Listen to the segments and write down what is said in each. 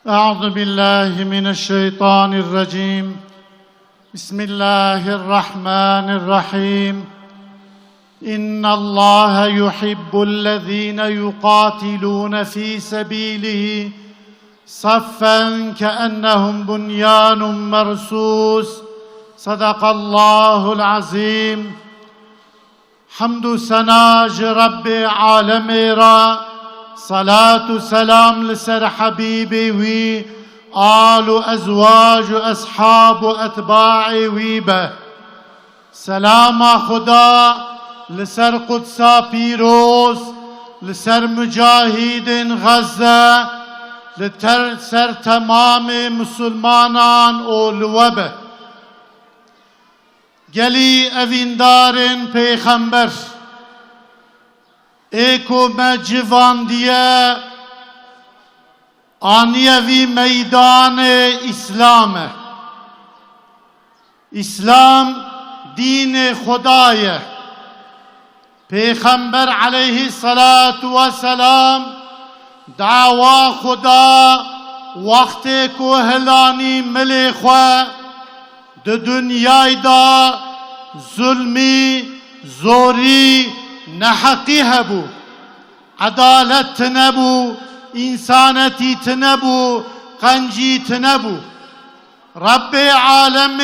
أعوذ بالله من الشيطان الرجيم. بسم الله الرحمن الرحيم. إن الله يحب الذين يقاتلون في سبيله صفا كأنهم بنيان مرصوص. صدق الله العظيم. حمد سناج رب عالم را، صلاة و سلام لسر حبيبي وي آل و ازواج و اصحاب و اتباع وی به. سلام خدا لسر قدسا پیروز، لسر مجاهدین غزه، لسر تمام مسلمانان اولوه به. گلی اویندارن پیغمبر ایکو ما جوان دیه آنیه وی میدان اسلامه. اسلام دین خدایه. پیغمبر علیه الصلاة والسلام دعوا خدا وقتی کو هلانی ملیخوه د دنیای دا ظلمی زوری نحقی هبو، عدالت نبو، انسانتی نبو، قنجی نبو. رب عالم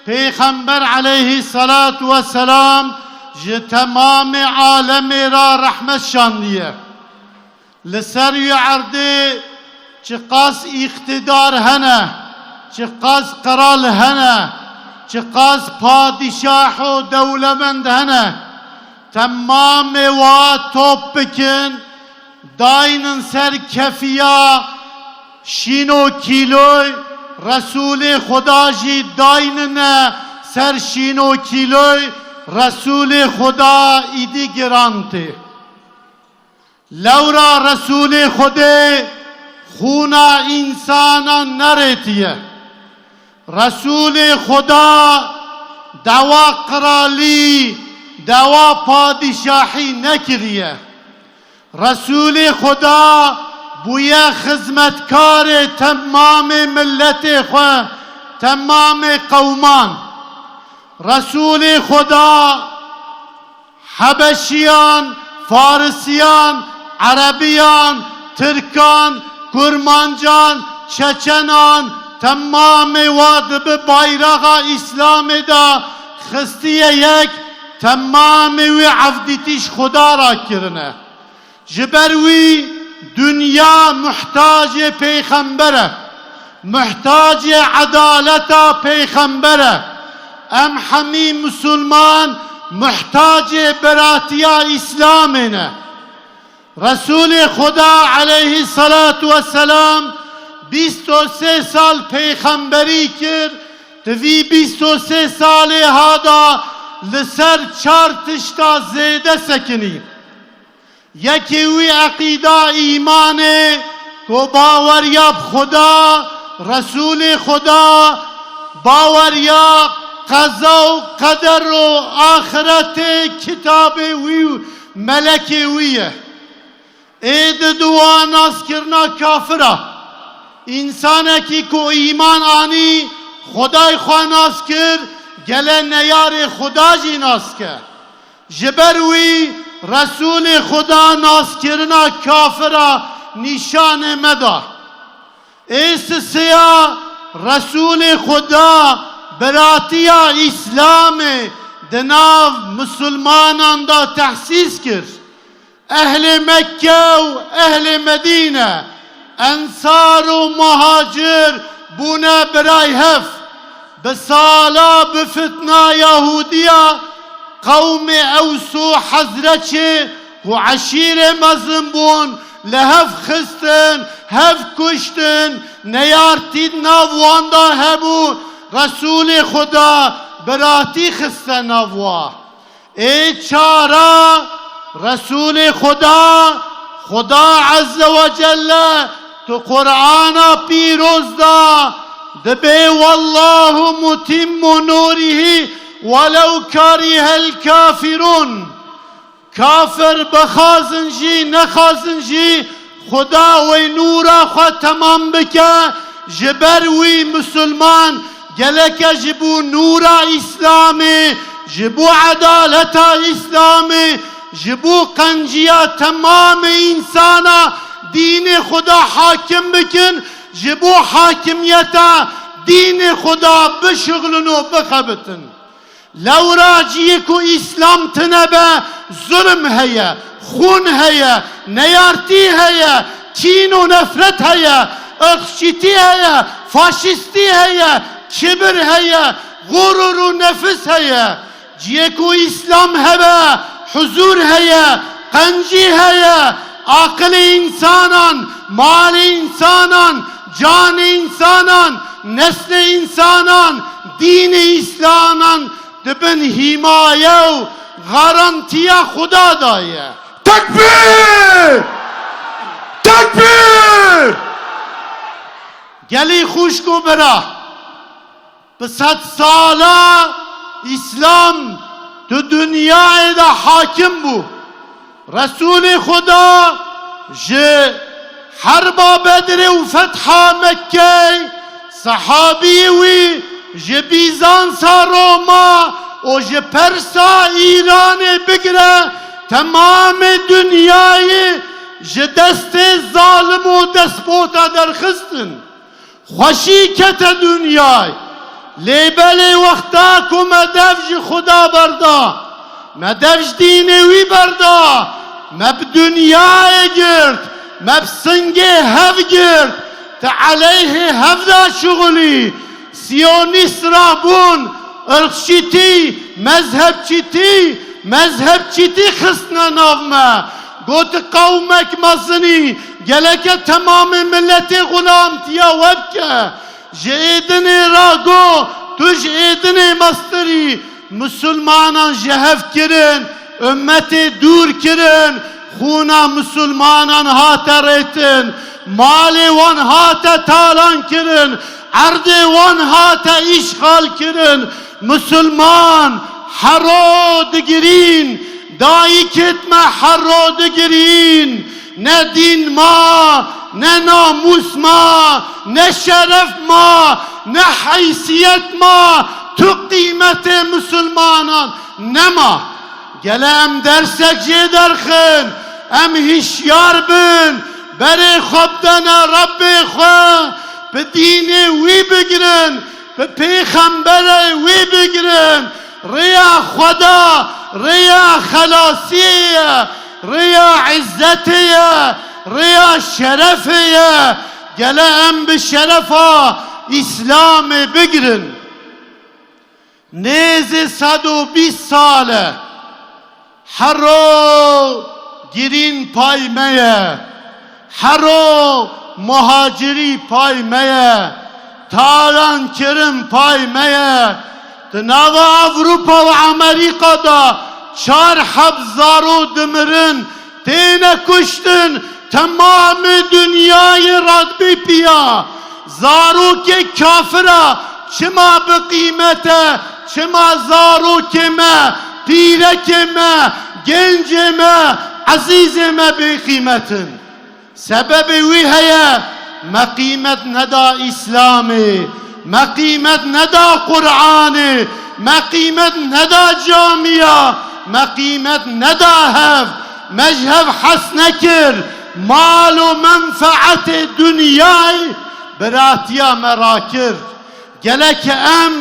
پیغمبر علیه الصلاة والسلام تمام عالم را رحمت شاندیه. لسر عرده چه قاس اقتدار هنه، چه قاس قرال هنه، چه قاس پادشاه و دولمند هنه، تمام و توپ بکن داینن سر کفیا شینو کیلوی رسول خدا جی داینن سر شینو کیلوی رسول خدا ایدی گرانته. لورا رسول خدا خونا انسانا نرتیه. رسول خدا دوا قرالی دوا پادشاهی نکریه. رسول خدا بویا خدمتکار تمام ملت خو، تمام قومان. رسول خدا حبشیان، فارسیان، عربیان، ترکان، کرمانجان، چچنان تمام واد به بایرق اسلام دا خستیه یک تمام وی عبدیتیش خدا را کرنه. جبروی دنیا محتاج پیغمبره، محتاج عدالت پیغمبره. ام همی مسلمان محتاج براتیا اسلامنه. رسول خدا علیه الصلاة والسلام 23 سال پیغمبری کرد. دوی 23 سال هادا لسر 4 تشتا زیده سکنی. یکی وی عقیده ایمانه کو باوریا خدا، رسول خدا، باوریا قضا و قدر و آخرت کتاب وی ملک ویه. اید دعا ناس کرنا کافره. انسانه کی کو ایمان آنی خدای خواه ناس کر گله نیار خدا جی ناس کر. جبروی رسول خدا ناس کرنا کافره نشان مدا. ایس سیا رسول خدا براتیا اسلام دناو مسلمانان دا تحسیس کرد. اهل مکه و اهل مدینه انصار و مهاجر بونا برای هف بسالا بفتنا یهودیا قوم اوس و حزرچ و عشیر مظلم بون لهف خستن هف کشتن نیارتید ناواندا هبو. رسول خدا براتی خستن ناوا. ای چارا رسول خدا خدا عز و جل تو قرآن پیروز دا دبی والله متم نوره ولو کره الکافرون. کافر بخازن جی نخازن جی خدا وی نورا خو تمام بکه جبر وی مسلمان گلک جبو نورا اسلامی جبو عدالتا اسلامی جبو قنجیا تمام انسانا دین خدا حاکم بکن جبو حاکمیتا دین خدا بشغلن و بخبتن لو راجیه کو اسلام تنبه ظلم هیا خون هیا نیارتی هیا کین و نفرت هیا اخشیتی هیا فاشisتی هیا کبر هیا غرور و نفس هیا جیه کو اسلام هبه حضور هیا قنجی هیا akıl insanan mal insanan can insanan nesli insanan dini İslam'an dibin himaye و garantiye Xuda daye. Tekbir! Tekbir! Geli خوش کو برا به 100 ساله اسلام تو دنیای دا حاکم بو رسول خدا جه حرب بدر و فتح مکه صحابی وی جه بیزانسا روما و جه پرسا ایران بگره تمام دنیای جه دست ظالم و دسپوتا درخستن خوشی کت دنیای لیبل وقتا که مدفج خدا بردا مدفج دینوی بردا مب دنیای گرد مب سنگه هف گرد تا علیه هفدا شغلی سیونیست رابون ارخشیتی مذهب چیتی خسنا نافمه گوت قومک مزنی گلک تمام ملت غلام تیا وبکه جیدن راگو تو جیدن مستری مسلمانان جهف کرن امت دور کرن خونا مسلمانان هات ریتن مال وان هات تالان کرن عرض وان هات اشغال کرن مسلمان حرو دگرین دایی کتم حرو دگرین نه دین ما نه ناموس ما نه شرف ما نه حیثیت ما تو قیمت مسلمانان نما گله ام درسک جه درخن ام هشیار بن بره خبدن رب خواه به دین وی بگرن به پیغمبر وی بگرن ریا خدا ریا خلاصیه ریا عزتیه ریا شرفیه گله ام به شرفا اسلام بگرن نیز 120 ساله هرو گرین پایمه هرو مهاجری پایمه تالان کرم پایمه تناو اوروپا و امریکا دا 4,000 دمرن تینه کشتن تمام دنیای رادبی پیا زارو که کافره چما به قیمته چما زارو که ما پیره که ما گنج ما عزیز ما به قیمتن سبب وی هیا ما قیمت ندا اسلامی ما قیمت ندا قرآن ما قیمت ندا جامعه ما قیمت ندا هف مذهب حس نکر مال و منفعت دنیای براتیا مراکر گلک ام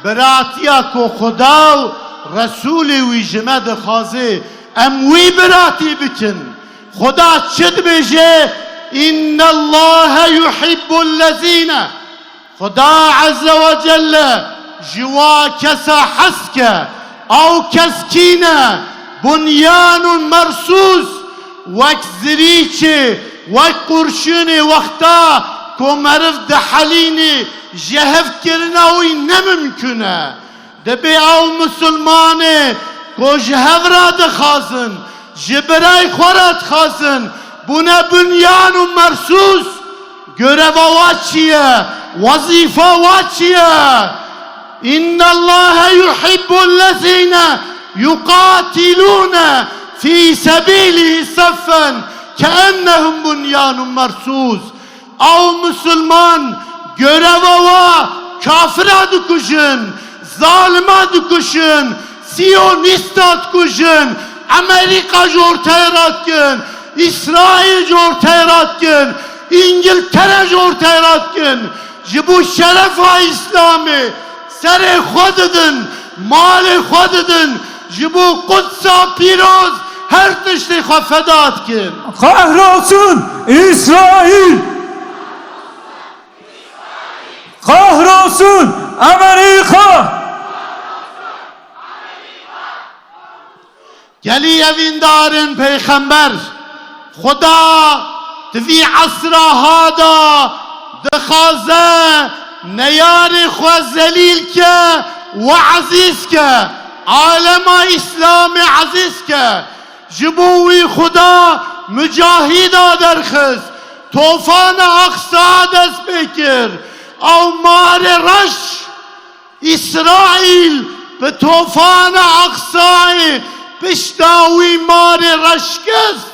براتیا کو خدا و رسول وی جمد خازه ام وی براتی بکن خدا چد بجه ان الله يحب الذين خدا عز وجل جوا کسا حسکه او کسکینه بنیان مرصوص وک زریچه وک قرشون وقتا که مرف دحلینه جهف کرنا وی نممکنه دبی او مسلمانه که جهف را دخازن جبرای خورت خازن بنا بنیان و مرصوص görev vaçiye vazife vaçiye إن الله يحب الذين يقاتلون في سبيله صفا كأنهم بنيان مرصوص. Av Müslüman görevava kafira dikuşun, zalima dikuşun, Siyonista dikuşun, Amerika ortaya ratkın, İsrail ortaya ratkın, İngiltere ortaya ratkın. Bu şerefa İslami sere xodidin, mali xodidin, bu Kudsa piroz her tişti feda etkin. Kahrolsun İsrail! Kahrolsun Amerika! Geli evindarın peygamber Xuda tvi asra hada dixaze neyari xwe zelîl ke ve aziz ke alema İslam'ı aziz ke ji bo wî Xuda mücahida derxiz tofana Aksa dest pê kir ew marê reş İsrail bi tofana Aksayê pişta wî marê reş kist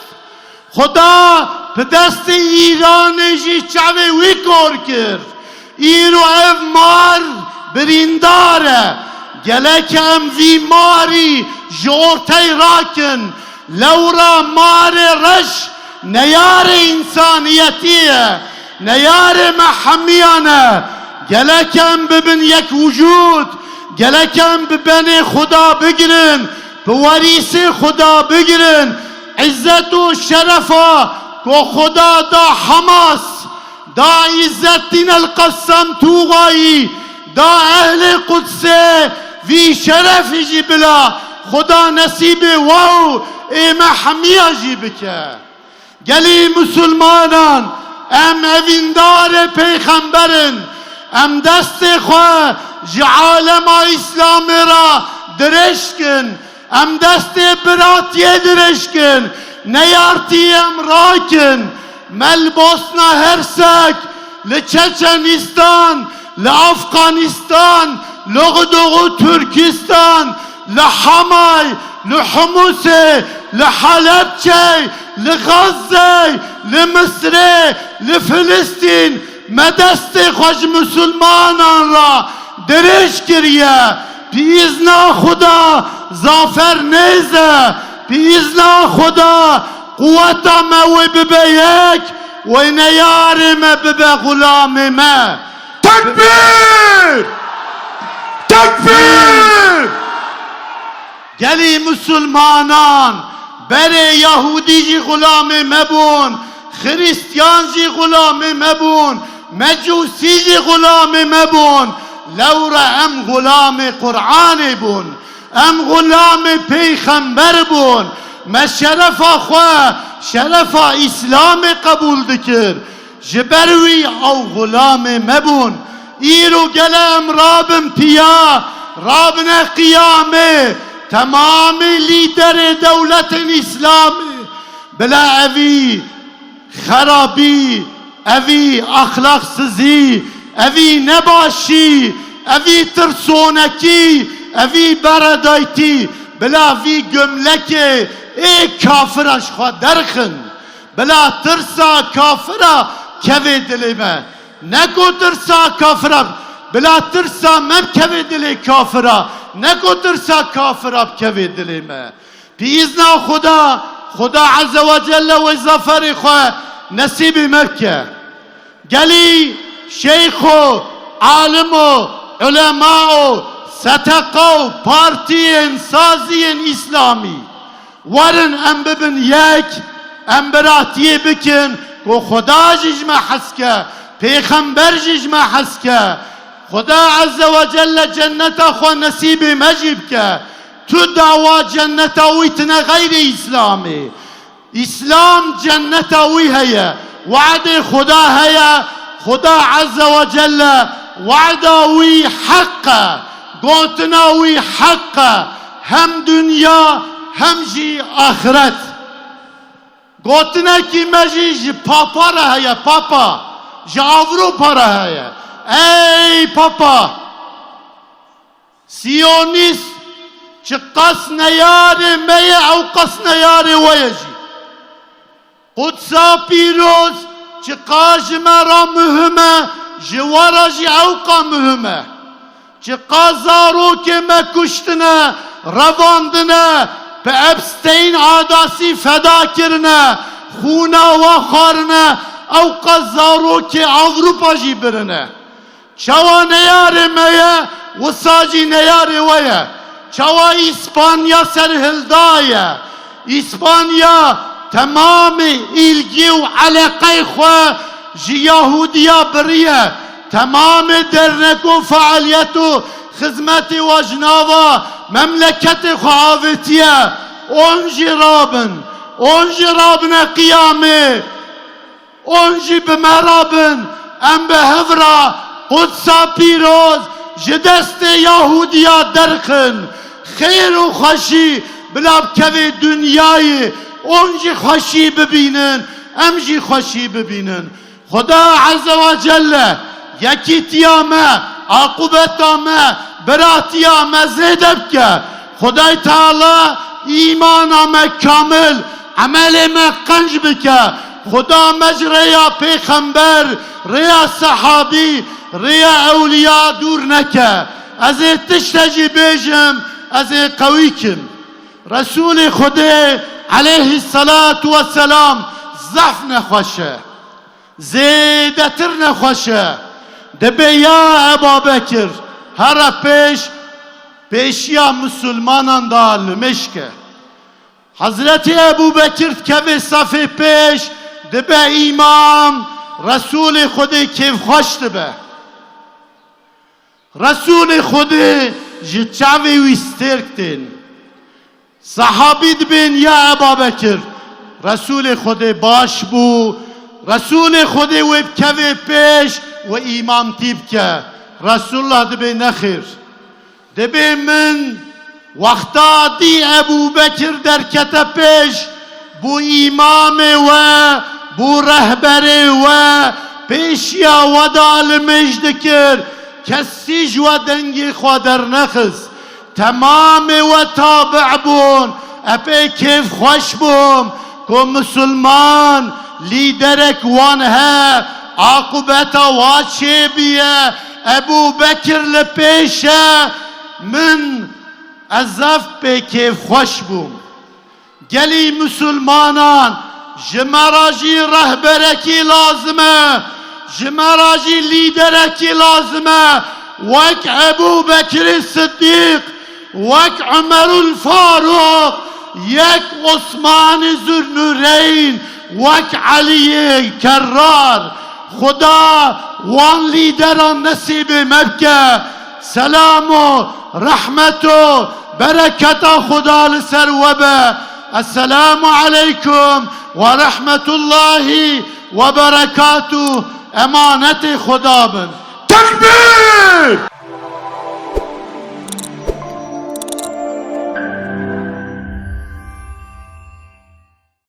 Xuda bi destê Îranê jî çavê wî kor kir îro ev mar birîndar e gelek em vî marî ji ortey rakin lewra marê reş neyarê însaniyetî ye neyarê mehemiyan e gelek em bibin yek vücud gelek em bi benê Xuda bigirin bi werîsê Xuda bigirin izzet û şerefa ku Xuda da Hamas da İzzettin el-Qassam Tuğayî da Ehl-i Kudsê vî şerefî jî bila Xuda nesîbê waw ê mehemiya jî bike. Gelî Müslümanan em evîndarê peyxemberin em destê xwe ji alema İslamê ra dirêjkin em destê biratiyê dirêjkin neyartî em rakin Melbosna Hersek li Çeçenistan li Afganistan li Doğu Türkistan li Hamay li Humusê li Halepçe li Gazze li Mısrê li Filistin me destê xwe ji Müslümanan ra dirêj kiriye biîzna Xuda zafer nêze biîzna Xuda قوتا ما وببيك ونياري ما ببا غلامي ما Tekbir! Tekbir! Geli Müslümanan bere Yahudici gulami mebun Hristiyanci gulami mebun Mecusici gulami mebun Levra em gulami Kur'ani bun em gulami peygamber bun me şerefa xwe şerefa İslam'ı kabul dikir ji ber wî ew gulamê me bûn îro gele em rabin piya rabine qiyamê temamî lîderê dewletên İslamî bila evî xerabî evî axlaqsizî evî nebaşî evî tirsonekî evî beredaytî bila vî gömlekê ê kafira ji xwe derxin bila tirsa kafira kevê dilê me ne ku tirsa kafira bila tirsa me kevê dilê kafira ne ku tirsa kafira kevê dilê me biîzna Xuda azze ve celle wê zaferê xwe nesîbê me bike gelî şeyx û alim û ulema û seteka û partiyên saziyên İslamî warin em bibin yek em biratiyê bikin ku Xuda jî ji me hez ke peyxember jî ji me hez ke Xuda azze ve celle cenneta xwe nesîbê me jî bike tu dawa cenneta wî tune gayrî İslamê İslam cenneta wî heye وعدê Xuda heye Xuda azze ve celle wa'da wî heq e gotina wî heq e hem dünya hem jî ahiret gotinekî me jî ji papa re heye papa ji Avrupa re heye ey papa Siyonîst çi qas neyarê me ye ew qas neyarê we ye jî قدسا پیروز چه قاج مرا مهمه جوارا جی اوقا مهمه چه قازارو که مکشتنه رواندنه به ابستین عاداسی فدا کرنه خونا و خارنه اوقا زارو که اوروپا جی برنه چوا نیار میه و ساجی نیار ویه چوا اسپانیا سرهلدایه اسپانیا تمام ilgi و علاقه خواه جی یهودیا بریه تمام درنک و فعالیت و خدمت و جناوا مملکت خواهوتیه اونجی رابن قیامه اونجی بمرابن ام به هفرا قدسا پیروز جدست یهودیا درخن خیر و خوشی بلاب که دنیای اونجی خوشی ببینن امجی خوشی ببینن خدا عز و جل یکی تیامه عاقبتامه براتیامه زیدب که خدای تعالی ایمانامه کامل عملمه قنج بکه خدا مجریا پیغمبر ریا صحابی ریا اولیاء دور نکه از تشتجی بیجم از قوی کم رسول خدا علیه الصلاة والسلام ضعف نخوشه زیدتر نخوشه دبی یا ابا بکر هر پیشیا مسلمانان دال مشکه حضرت ابو بکر که صفی پیش دبی امام رسول خدا کیف خوش دبه رسول خدا جتشاوی ویسترکتین صحابی دبین یا ابا بکر رسول خدا باش بو رسول خدا ویب که پیش و امام تیب که رسول الله دبی نخیر دبی من وقتا دی ابو بکر در کتا پیش بو امام و بو رهبر و پیشیا و دال مجد کر کسی جو دنگی خوا در نخست تمام و تابع بون اپی کیف خوش بوم که مسلمان لیدرک وانها عاقبتا واچه بیه ابو بکر لپیشه من ازف پی کیف خوش بوم گلی مسلمانان جمراجی رهبرکی لازمه جمراجی لیدرکی لازمه وک ابو بکر صدیق وک عمر الفاروق یک عثمان ذوالنورین وک علی کرار خدا وان لیدران نصیب مبکه سلام و رحمت و برکت خدا لسر وبه السلام علیکم و رحمت الله و برکاته امانت خدا بن تکبیر